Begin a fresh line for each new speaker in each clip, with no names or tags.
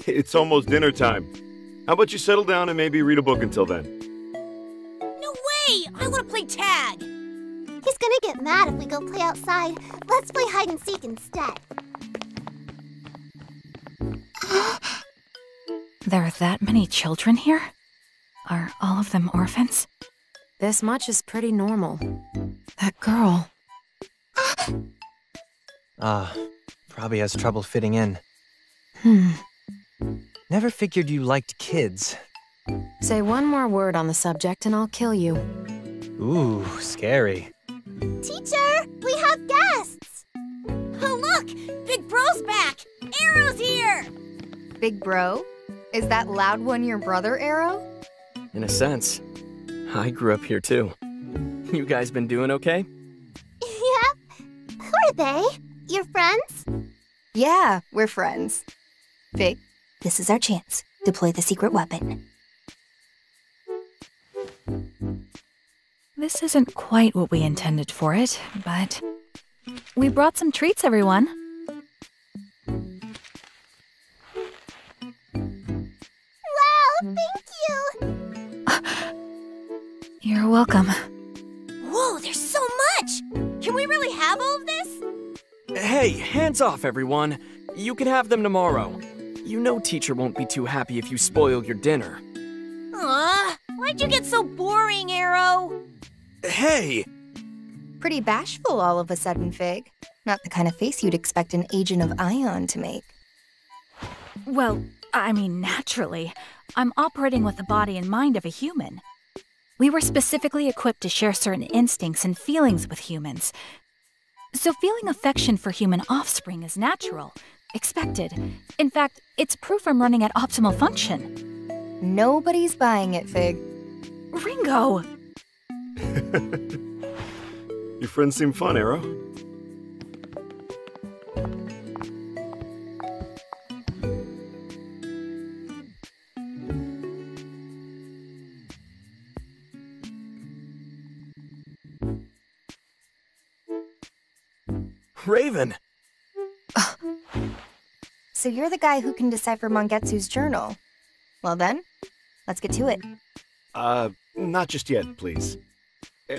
It's almost dinner time. How about you settle down and maybe read a book until then?
No way! I want to play tag!
He's gonna get mad if we go play outside. Let's play hide and seek instead.
There are that many children here? Are all of them orphans?
This much is pretty normal.
That girl.
Probably has trouble fitting in. Never figured you liked kids.
Say one more word on the subject and I'll kill you.
Ooh, scary.
Teacher, we have guests!
Oh look! Big Bro's back! Arrow's here!
Big Bro? Is that loud one your brother, Arrow?
In a sense. I grew up here too. You guys been doing okay?
Yep. Who are they? Your friends?
Yeah, we're friends. Big, this is our chance. Deploy the secret weapon.
This isn't quite what we intended for it, but we brought some treats, everyone.
Wow, thank you!
You're welcome.
Whoa, there's so much! Can we really have all of this?
Hey, hands off, everyone. You can have them tomorrow. You know teacher won't be too happy if you spoil your dinner.
Why'd you get so boring, Arrow?
Hey!
Pretty bashful all of a sudden, Fig. Not the kind of face you'd expect an agent of Ion to make.
Well, I mean, naturally. I'm operating with the body and mind of a human. We were specifically equipped to share certain instincts and feelings with humans. So feeling affection for human offspring is natural, expected. In fact, it's proof I'm running at optimal function.
Nobody's buying it, Fig.
Ringo!
Your friends seem fun, Arrow.
Raven!
So you're the guy who can decipher Mangetsu's journal. Well then, let's get to it.
Not just yet, please.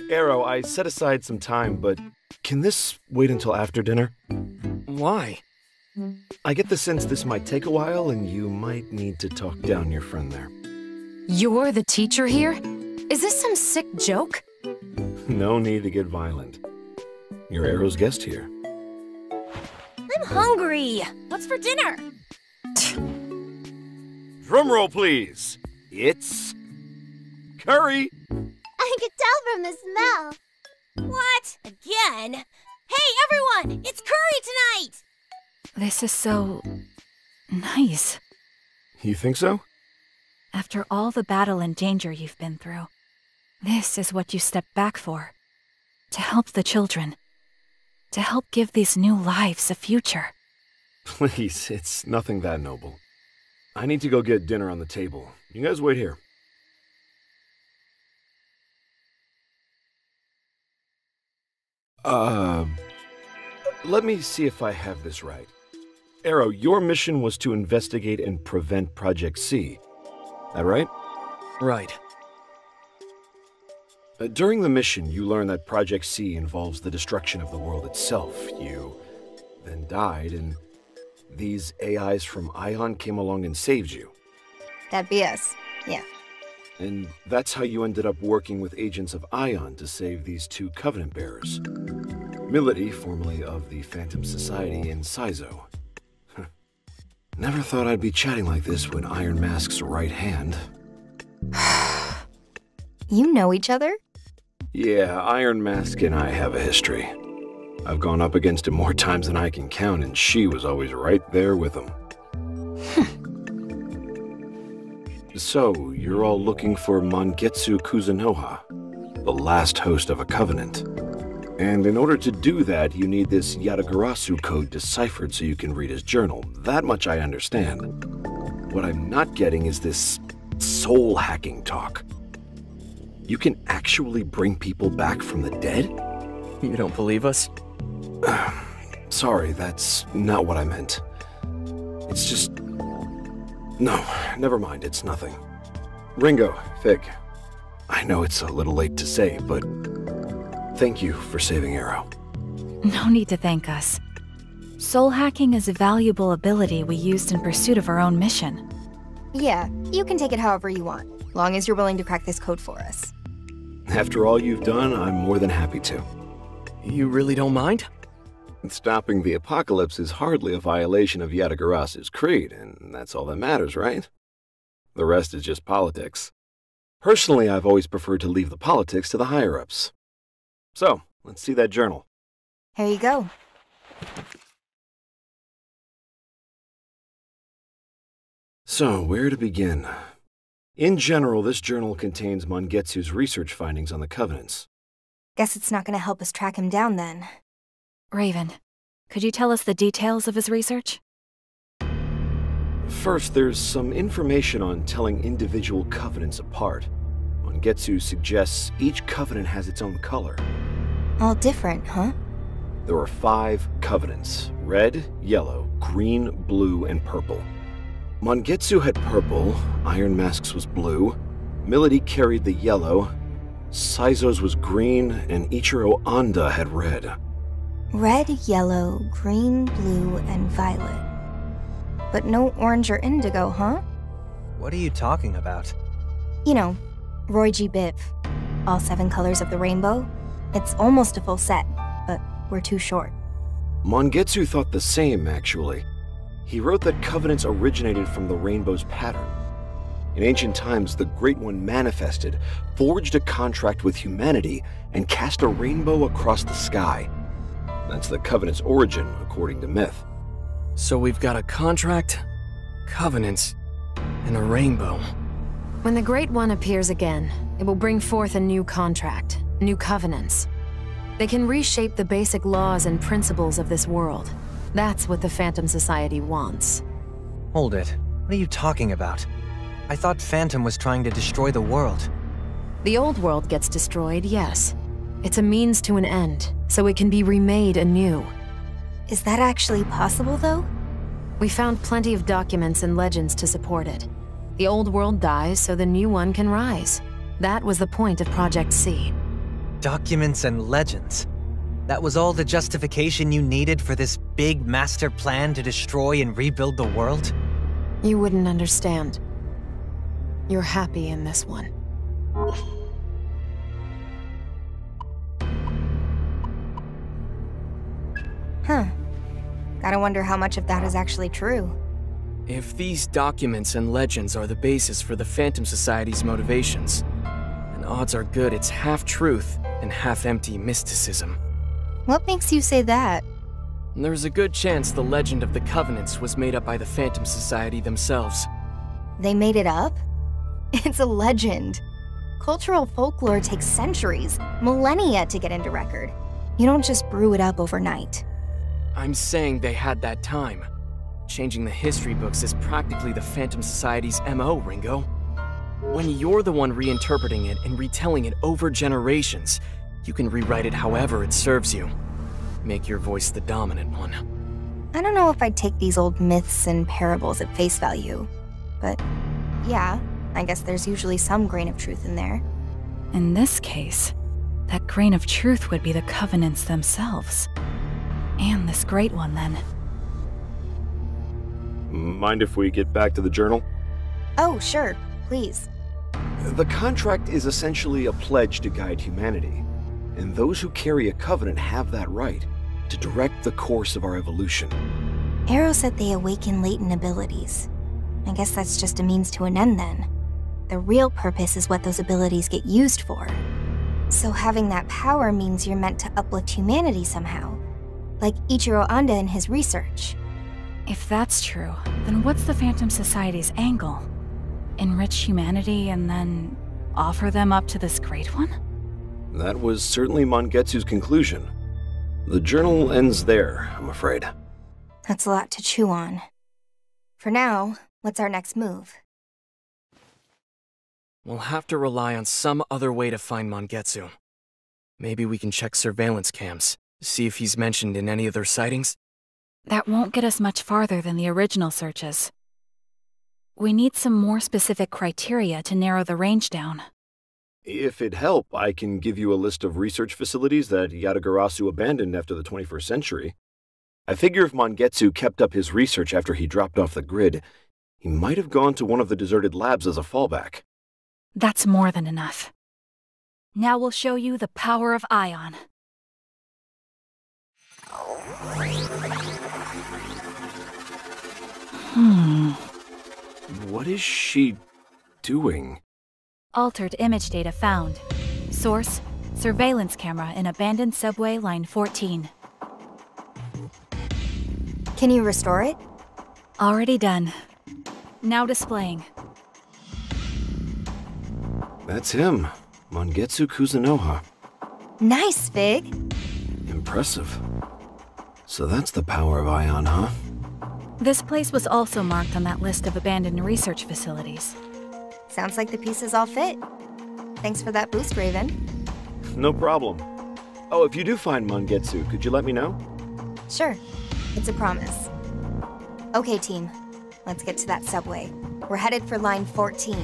Arrow, I set aside some time, but can this wait until after dinner?
Why?
I get the sense this might take a while, and you might need to talk down your friend there.
You're the teacher here? Is this some sick joke?
No need to get violent. You're Arrow's guest here.
I'm hungry. What's for dinner?
Drum roll, please. It's curry.
I could tell from the smell.
What? Again? Hey, everyone! It's curry tonight!
This is so nice.
You think so?
After all the battle and danger you've been through, this is what you stepped back for. To help the children. To help give these new lives a future.
Please, it's nothing that noble. I need to go get dinner on the table. You guys wait here. Let me see if I have this right. Arrow, your mission was to investigate and prevent Project C. That right?
Right.
During the mission, you learn that Project C involves the destruction of the world itself. You then died, and these AIs from Ion came along and saved you.
That'd be us, yeah.
And that's how you ended up working with agents of Ion to save these two Covenant bearers. Milady, formerly of the Phantom Society, and Saizo. Never thought I'd be chatting like this with Iron Mask's right hand.
You know each other?
Yeah, Iron Mask and I have a history. I've gone up against him more times than I can count, and she was always right there with him. So, you're all looking for Mangetsu Kuzunoha, the last host of a Covenant. And in order to do that, you need this Yatagarasu code deciphered so you can read his journal. That much I understand. What I'm not getting is this soul-hacking talk. You can actually bring people back from the dead?
You don't believe us?
Sorry, that's not what I meant. It's just... No, never mind, it's nothing. Ringo, Fig, I know it's a little late to say, but thank you for saving Arrow.
No need to thank us. Soul hacking is a valuable ability we used in pursuit of our own mission.
Yeah, you can take it however you want, long as you're willing to crack this code for us.
After all you've done, I'm more than happy to.
You really don't mind?
Stopping the apocalypse is hardly a violation of Yatagarasu's creed, and that's all that matters, right? The rest is just politics. Personally, I've always preferred to leave the politics to the higher-ups. So, let's see that journal.
Here you go.
So, where to begin? In general, this journal contains Mangetsu's research findings on the Covenants.
Guess it's not gonna help us track him down then.
Raven, could you tell us the details of his research?
First, there's some information on telling individual covenants apart. Mangetsu suggests each covenant has its own color.
All different, huh?
There are 5 covenants: red, yellow, green, blue, and purple. Mangetsu had purple, Iron Mask's was blue, Milady carried the yellow, Saizo's was green, and Ichiro Anda had red.
Red, yellow, green, blue, and violet. But no orange or indigo, huh?
What are you talking about?
You know, Roy G. Biv. All 7 colors of the rainbow. It's almost a full set, but we're too short.
Mangetsu thought the same, actually. He wrote that covenants originated from the rainbow's pattern. In ancient times, the Great One manifested, forged a contract with humanity, and cast a rainbow across the sky. That's the covenant's origin, according to myth.
So we've got a contract, covenants, and a rainbow.
When the Great One appears again, it will bring forth a new contract, new covenants. They can reshape the basic laws and principles of this world. That's what the Phantom Society wants.
Hold it. What are you talking about? I thought Phantom was trying to destroy the world.
The old world gets destroyed, yes. It's a means to an end, so it can be remade anew.
Is that actually possible, though?
We found plenty of documents and legends to support it. The old world dies so the new one can rise. That was the point of Project C.
Documents and legends. That was all the justification you needed for this big master plan to destroy and rebuild the world?
You wouldn't understand. You're happy in this one.
Huh. Gotta wonder how much of that is actually true.
If these documents and legends are the basis for the Phantom Society's motivations, then odds are good it's half truth and half empty mysticism.
What makes you say that?
There's a good chance the legend of the Covenants was made up by the Phantom Society themselves.
They made it up? It's a legend. Cultural folklore takes centuries, millennia to get into record. You don't just brew it up overnight.
I'm saying they had that time. Changing the history books is practically the Phantom Society's MO, Ringo. When you're the one reinterpreting it and retelling it over generations, you can rewrite it however it serves you. Make your voice the dominant one.
I don't know if I'd take these old myths and parables at face value, but yeah, I guess there's usually some grain of truth in there.
In this case, that grain of truth would be the Covenants themselves. And this Great One, then.
Mind if we get back to the journal?
Oh, sure, please.
The contract is essentially a pledge to guide humanity, and those who carry a covenant have that right to direct the course of our evolution.
Arrow said they awaken latent abilities. I guess that's just a means to an end then. The real purpose is what those abilities get used for. So having that power means you're meant to uplift humanity somehow, like Ichiro Anda in his research.
If that's true, then what's the Phantom Society's angle? Enrich humanity and then offer them up to this Great One?
That was certainly Mangetsu's conclusion. The journal ends there, I'm afraid.
That's a lot to chew on. For now, what's our next move?
We'll have to rely on some other way to find Mangetsu. Maybe we can check surveillance cams, see if he's mentioned in any of their sightings?
That won't get us much farther than the original searches. we need some more specific criteria to narrow the range down.
If it'd help, I can give you a list of research facilities that Yatagarasu abandoned after the 21st century. I figure if Mangetsu kept up his research after he dropped off the grid, he might have gone to one of the deserted labs as a fallback.
That's more than enough. Now we'll show you the power of Ion.
What is she doing?
Altered image data found. Source, surveillance camera in abandoned subway line 14.
Can you restore it?
Already done. Now displaying.
That's him, Mangetsu Kuzunoha.
Nice, Fig.
Impressive. So that's the power of Ion, huh?
This place was also marked on that list of abandoned research facilities.
Sounds like the pieces all fit. Thanks for that boost, Raven.
No problem. Oh, if you do find Mangetsu, could you let me know?
Sure. It's a promise. Okay, team. Let's get to that subway. We're headed for line 14.